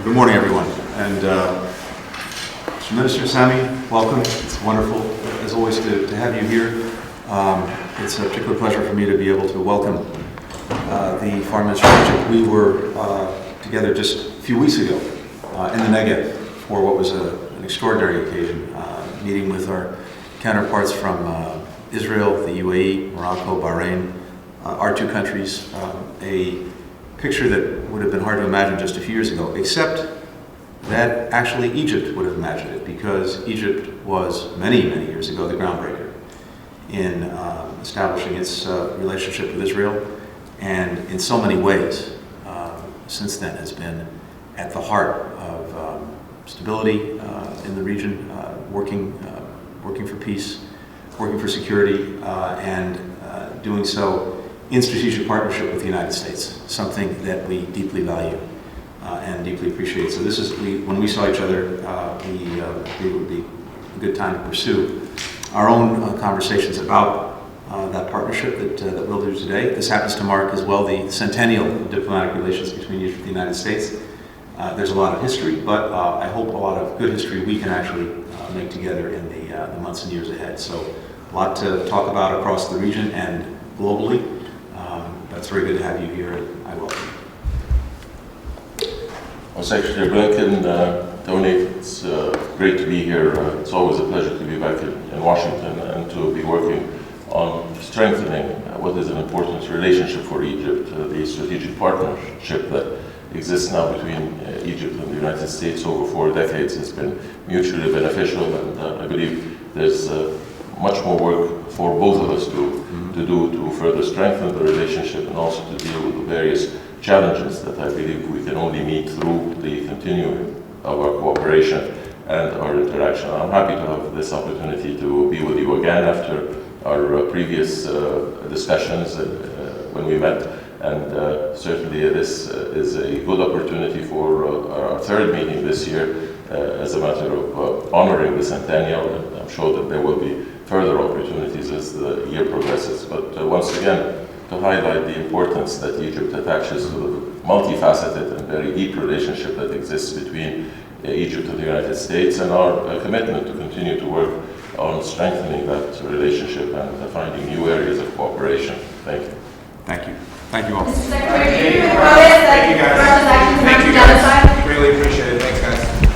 Good morning, everyone. And Mr. Minister Sami, welcome. It's wonderful, as always, to have you here. It's a particular pleasure for me to be able to welcome the Foreign Minister of Egypt. We were together just a few weeks ago in the Negev for what was an extraordinary occasion, meeting with our counterparts from Israel, the UAE, Morocco, Bahrain, our two countries, a picture that would have been hard to imagine just a few years ago, except that actually Egypt would have imagined it, because Egypt was many, many years ago the groundbreaker in establishing its relationship with Israel, and in so many ways since then has been at the heart of stability in the region, working for peace, working for security, and doing so in strategic partnership with the United States, something that we deeply value and deeply appreciate. So this is, when we saw each other, it would be a good time to pursue our own conversations about that partnership that we'll do today. This happens to mark as well the centennial of diplomatic relations between Egypt and the United States. There's a lot of history, but I hope a lot of good history we can actually make together in the months and years ahead. So a lot to talk about across the region and globally. It's very good to have you here, and I welcome you. Well, Secretary Blinken, Tony, it's great to be here. It's always a pleasure to be back in Washington and to be working on strengthening what is an important relationship for Egypt, the strategic partnership that exists now between Egypt and the United States over 4 decades has been mutually beneficial, and I believe there's much more work for both of us to do to further strengthen the relationship and also to deal with the various challenges that I believe we can only meet through the continuing of our cooperation and our interaction. I'm happy to have this opportunity to be with you again after our previous discussions when we met, and certainly this is a good opportunity for our 3rd meeting this year as a matter of honoring the centennial, and I'm sure that there will be further opportunities as the year progresses. But once again, to highlight the importance that Egypt attaches to the multifaceted and very deep relationship that exists between Egypt and the United States, and our commitment to continue to work on strengthening that relationship and finding new areas of cooperation. Thank you. Thank you. Thank you all. Mr. Secretary, do you agree with the premise that Russia's actions amount to genocide? Really appreciate it.